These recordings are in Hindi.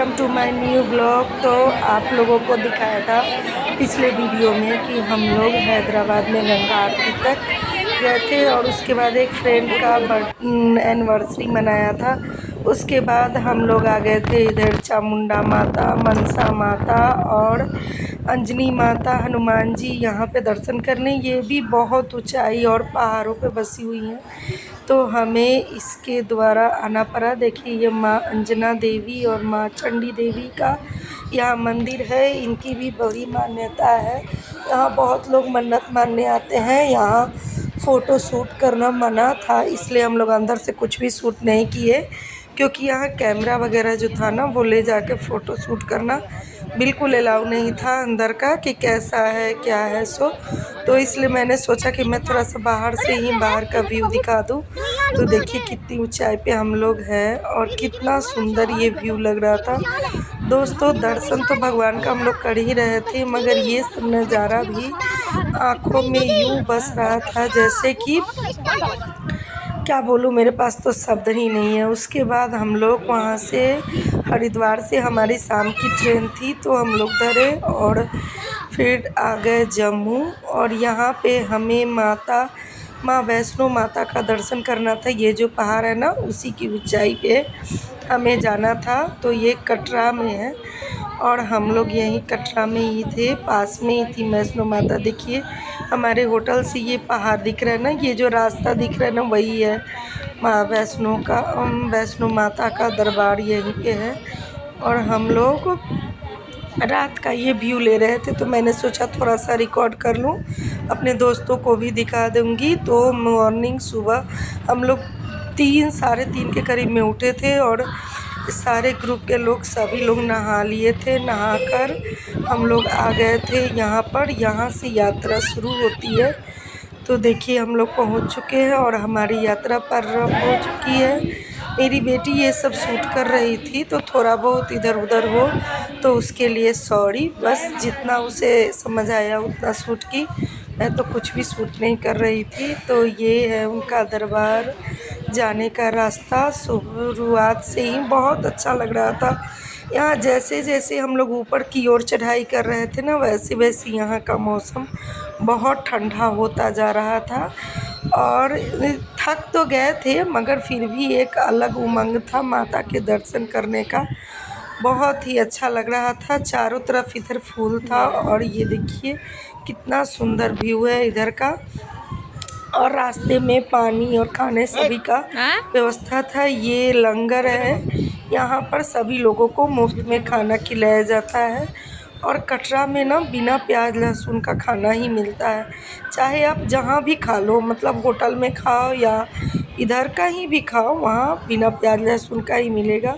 Welcome to my new blog. तो आप लोगों को दिखाया था पिछले वीडियो में कि हम लोग हैदराबाद में गंगा आरती तक गए थे और उसके बाद एक फ्रेंड का एनिवर्सरी मनाया था। उसके बाद हम लोग आ गए थे इधर चामुंडा माता, मनसा माता और अंजनी माता, हनुमान जी यहाँ पे दर्शन करने। ये भी बहुत ऊंचाई और पहाड़ों पे बसी हुई हैं, तो हमें इसके द्वारा आना पड़ा। देखिए ये माँ अंजना देवी और माँ चंडी देवी का यहाँ मंदिर है। इनकी भी बड़ी मान्यता है। यहाँ बहुत लोग मन्नत मानने आते हैं। यहाँ फ़ोटो शूट करना मना था, इसलिए हम लोग अंदर से कुछ भी शूट नहीं किए, क्योंकि यहाँ कैमरा वगैरह जो था ना वो ले जाके फ़ोटो शूट करना बिल्कुल अलाउ नहीं था अंदर का, कि कैसा है क्या है सो। तो इसलिए मैंने सोचा कि मैं थोड़ा सा बाहर से ही बाहर का व्यू दिखा दूँ। तो देखिए कितनी ऊंचाई पे हम लोग हैं और कितना सुंदर ये व्यू लग रहा था। दोस्तों दर्शन तो भगवान का हम लोग कर ही रहे थे, मगर ये सब नज़ारा भी आँखों में यूँ बस रहा था जैसे कि क्या बोलूँ, मेरे पास तो शब्द ही नहीं है। उसके बाद हम लोग वहाँ से हरिद्वार से हमारी शाम की ट्रेन थी, तो हम लोग उतरे और फिर आ गए जम्मू। और यहाँ पे हमें माँ वैष्णो माता का दर्शन करना था। ये जो पहाड़ है ना उसी की ऊंचाई पे हमें जाना था। तो ये कटरा में है और हम लोग यहीं कटरा में ही थे, पास में ही थी वैष्णो माता। देखिए हमारे होटल से ये पहाड़ दिख रहा है ना, ये जो रास्ता दिख रहा है ना वही है माँ वैष्णो माता का दरबार यहीं पे है। और हम लोग रात का ये व्यू ले रहे थे, तो मैंने सोचा थोड़ा सा रिकॉर्ड कर लूँ, अपने दोस्तों को भी दिखा दूँगी। तो मॉर्निंग सुबह हम लोग 3 साढ़े 3 के करीब में उठे थे और सारे ग्रुप के लोग सभी लोग नहा लिए थे। नहाकर हम लोग आ गए थे यहाँ पर। यहाँ से यात्रा शुरू होती है। तो देखिए हम लोग पहुँच चुके हैं और हमारी यात्रा प्रारंभ हो चुकी है। मेरी बेटी ये सब शूट कर रही थी, तो थोड़ा बहुत इधर उधर हो तो उसके लिए सॉरी। बस जितना उसे समझ आया उतना शूट की, मैं तो कुछ भी शूट नहीं कर रही थी। तो ये है उनका दरबार जाने का रास्ता। शुरुआत से ही बहुत अच्छा लग रहा था। यहाँ जैसे जैसे हम लोग ऊपर की ओर चढ़ाई कर रहे थे ना, वैसे वैसे यहाँ का मौसम बहुत ठंडा होता जा रहा था। और थक तो गए थे, मगर फिर भी एक अलग उमंग था माता के दर्शन करने का। बहुत ही अच्छा लग रहा था। चारों तरफ इधर फूल था और ये देखिए कितना सुंदर व्यू है इधर का। और रास्ते में पानी और खाने सभी का व्यवस्था था। ये लंगर है, यहाँ पर सभी लोगों को मुफ्त में खाना खिलाया जाता है। और कटरा में ना बिना प्याज लहसुन का खाना ही मिलता है, चाहे आप जहाँ भी खा लो, मतलब होटल में खाओ या इधर का ही भी खाओ, वहाँ बिना प्याज लहसुन का ही मिलेगा।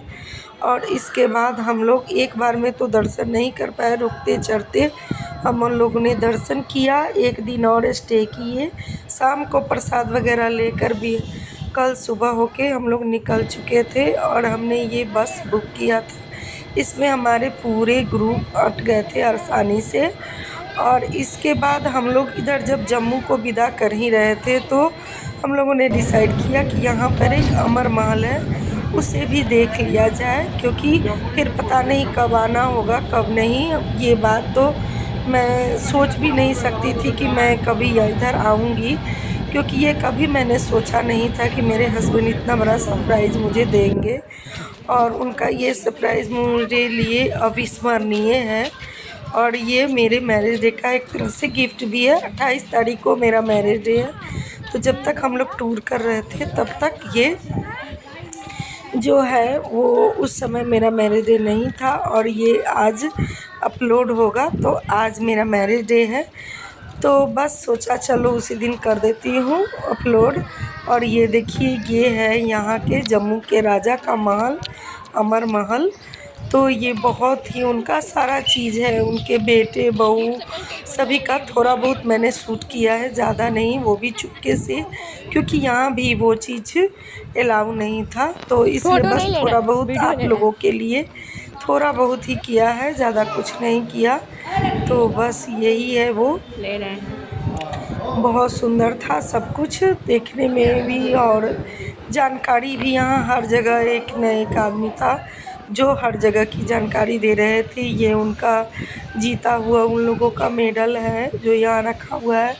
और इसके बाद हम लोग एक बार में तो दर्शन नहीं कर पाए, रुकते चढ़ते हम उन लोगों ने दर्शन किया। एक दिन और स्टे किए, शाम को प्रसाद वगैरह लेकर भी कल सुबह होके हम लोग निकल चुके थे। और हमने ये बस बुक किया था, इसमें हमारे पूरे ग्रुप अट गए थे आसानी से। और इसके बाद हम लोग इधर जब जम्मू को विदा कर ही रहे थे, तो हम लोगों ने डिसाइड किया कि यहाँ पर एक अमर महल है, उसे भी देख लिया जाए, क्योंकि फिर पता नहीं कब आना होगा कब नहीं। ये बात तो मैं सोच भी नहीं सकती थी कि मैं कभी इधर आऊँगी, क्योंकि ये कभी मैंने सोचा नहीं था कि मेरे हस्बैंड इतना बड़ा सरप्राइज़ मुझे देंगे। और उनका ये सरप्राइज़ मेरे लिए अविस्मरणीय है। और ये मेरे मैरिज डे का एक तरह से गिफ्ट भी है। 28 तारीख को मेरा मैरिज डे है, तो जब तक हम लोग टूर कर रहे थे तब तक ये जो है वो उस समय मेरा मैरिज डे नहीं था। और ये आज अपलोड होगा, तो आज मेरा मैरिज डे है, तो बस सोचा चलो उसी दिन कर देती हूँ अपलोड। और ये देखिए ये है यहाँ के जम्मू के राजा का महल, अमर महल। तो ये बहुत ही उनका सारा चीज़ है, उनके बेटे बहू सभी का थोड़ा बहुत मैंने शूट किया है, ज़्यादा नहीं, वो भी चुपके से, क्योंकि यहाँ भी वो चीज़ अलाउ नहीं था। तो इसलिए बस थोड़ा बहुत आप लोगों के लिए थोड़ा बहुत ही किया है, ज़्यादा कुछ नहीं किया। तो बस यही है, वो ले रहे हैं। बहुत सुंदर था सब कुछ देखने में भी, और जानकारी भी यहाँ हर जगह एक न एक आदमी था जो हर जगह की जानकारी दे रहे थे। ये उनका जीता हुआ उन लोगों का मेडल है जो यहाँ रखा हुआ है।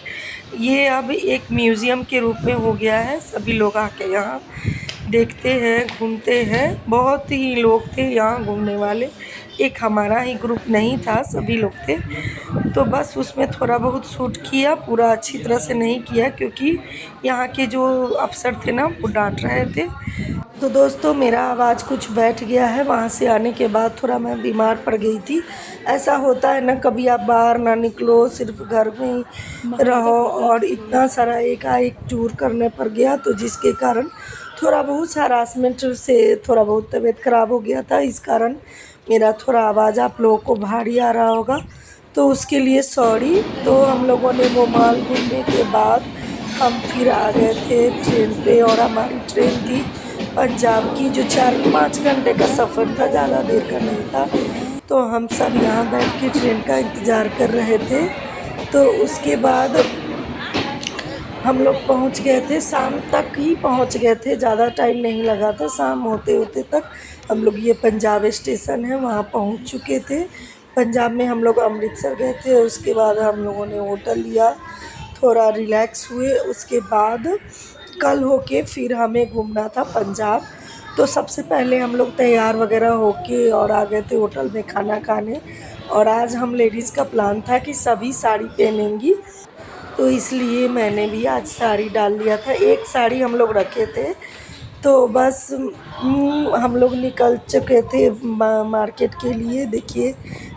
ये अब एक म्यूज़ियम के रूप में हो गया है। सभी लोग आके यहाँ देखते हैं, घूमते हैं। बहुत ही लोग थे यहाँ घूमने वाले, एक हमारा ही ग्रुप नहीं था, सभी लोग थे। तो बस उसमें थोड़ा बहुत शूट किया, पूरा अच्छी तरह से नहीं किया क्योंकि यहाँ के जो अफसर थे ना वो डांट रहे थे। तो दोस्तों मेरा आवाज़ कुछ बैठ गया है, वहाँ से आने के बाद थोड़ा मैं बीमार पड़ गई थी। ऐसा होता है ना, कभी आप बाहर ना निकलो, सिर्फ घर में ही रहो, और इतना सारा एकाएक टूर करने पर गया तो जिसके कारण थोड़ा बहुत हरासमेंट से थोड़ा बहुत तबीयत ख़राब हो गया था। इस कारण मेरा थोड़ा आवाज़ आप लोगों को भारी आ रहा होगा, तो उसके लिए सॉरी। तो हम लोगों ने वो मॉल घूमने के बाद हम फिर आ गए थे ट्रेन पे, और हमारी ट्रेन थी पंजाब की, जो 4-5 घंटे का सफ़र था, ज़्यादा देर का नहीं था। तो हम सब यहाँ बैठ के ट्रेन का इंतज़ार कर रहे थे। तो उसके बाद हम लोग पहुँच गए थे, शाम तक ही पहुँच गए थे, ज़्यादा टाइम नहीं लगा था। शाम होते होते तक हम लोग, ये पंजाब स्टेशन है, वहाँ पहुँच चुके थे। पंजाब में हम लोग अमृतसर गए थे, उसके बाद हम लोगों ने होटल लिया, थोड़ा रिलैक्स हुए। उसके बाद कल होके फिर हमें घूमना था पंजाब। तो सबसे पहले हम लोग तैयार वगैरह होके और आ गए थे होटल में खाना खाने। और आज हम लेडीज़ का प्लान था कि सभी साड़ी पहनेंगी, तो इसलिए मैंने भी आज साड़ी डाल लिया था। एक साड़ी हम लोग रखे थे, तो बस हम लोग निकल चुके थे मार्केट के लिए। देखिए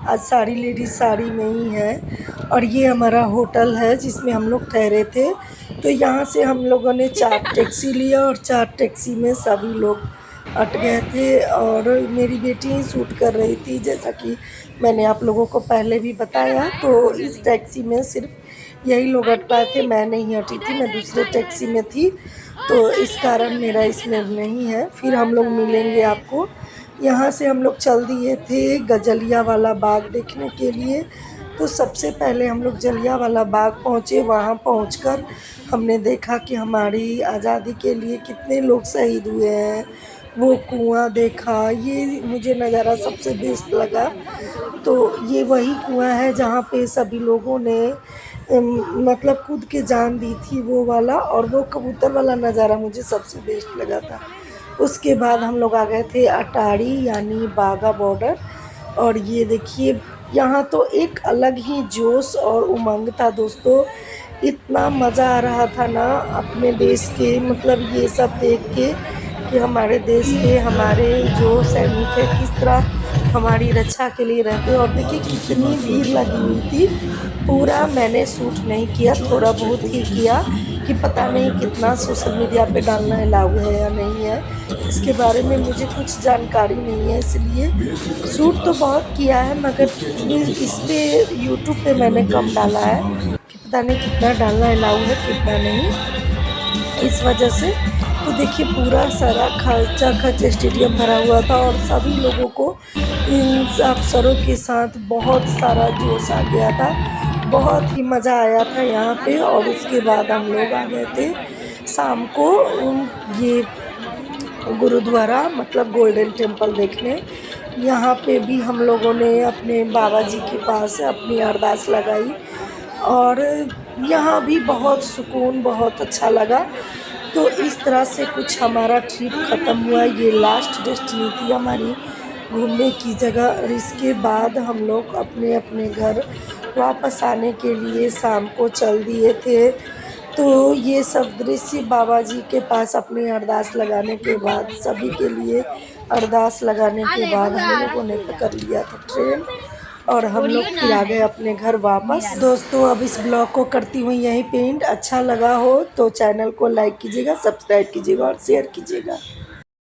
आज सारी लेडीज़ साड़ी में ही है। और ये हमारा होटल है जिसमें हम लोग ठहरे थे। तो यहाँ से हम लोगों ने 4 टैक्सी लिया, और 4 टैक्सी में सभी लोग अट गए थे। और मेरी बेटी ही शूट कर रही थी, जैसा कि मैंने आप लोगों को पहले भी बताया। तो इस टैक्सी में सिर्फ यही लोग अट पाए थे, मैं नहीं हटी थी, मैं दूसरे टैक्सी में थी, तो इस कारण मेरा इसमें नहीं है। फिर हम लोग मिलेंगे आपको। यहाँ से हम लोग चल दिए थे गजलियांवाला बाग देखने के लिए। तो सबसे पहले हम लोग जलियांवाला बाग पहुँचे। वहाँ पहुँचकर हमने देखा कि हमारी आज़ादी के लिए कितने लोग शहीद हुए हैं। वो कुआं देखा, ये मुझे नज़ारा सबसे बेस्ट लगा। तो ये वही कुआं है जहाँ पे सभी लोगों ने मतलब कूद के जान दी थी, वो वाला। और वो कबूतर वाला नज़ारा मुझे सबसे बेस्ट लगा था। उसके बाद हम लोग आ गए थे अटारी यानी बाघा बॉर्डर। और ये देखिए यहाँ तो एक अलग ही जोश और उमंग था दोस्तों। इतना मज़ा आ रहा था ना अपने देश के, मतलब ये सब देख के कि हमारे देश के हमारे जो सैनिक है किस तरह हमारी रक्षा के लिए रहते हैं। और देखिए कितनी भीड़ लगी हुई थी। पूरा मैंने शूट नहीं किया, थोड़ा बहुत ही किया कि पता नहीं कितना सोशल मीडिया पे डालना अलाउ है या नहीं है, इसके बारे में मुझे कुछ जानकारी नहीं है। इसलिए शूट तो बहुत किया है, मगर इस पर यूट्यूब पे मैंने कम डाला है कि पता नहीं कितना डालना अलाउ है कितना नहीं, इस वजह से। तो देखिए पूरा सारा खचा खच स्टेडियम भरा हुआ था, और सभी लोगों को इन अफसरों के साथ बहुत सारा जोश आ गया था। बहुत ही मज़ा आया था यहाँ पे। और उसके बाद हम लोग आ गए थे शाम को ये गुरुद्वारा, मतलब गोल्डन टेम्पल देखने। यहाँ पे भी हम लोगों ने अपने बाबा जी के पास अपनी अरदास लगाई, और यहाँ भी बहुत सुकून, बहुत अच्छा लगा। तो इस तरह से कुछ हमारा ट्रिप ख़त्म हुआ। ये लास्ट डेस्टिनी थी हमारी घूमने की जगह। और इसके बाद हम लोग अपने अपने घर वापस आने के लिए शाम को चल दिए थे। तो ये सब दृश्य बाबा जी के पास अपनी अरदास लगाने के बाद, सभी के लिए अरदास लगाने के बाद हम लोगों ने पकड़ लिया था ट्रेन, और हम लोग फिर आ गए अपने घर वापस। दोस्तों अब इस ब्लॉग को करती हूँ यहीं पे एंड। अच्छा लगा हो तो चैनल को लाइक कीजिएगा, सब्सक्राइब कीजिएगा और शेयर कीजिएगा।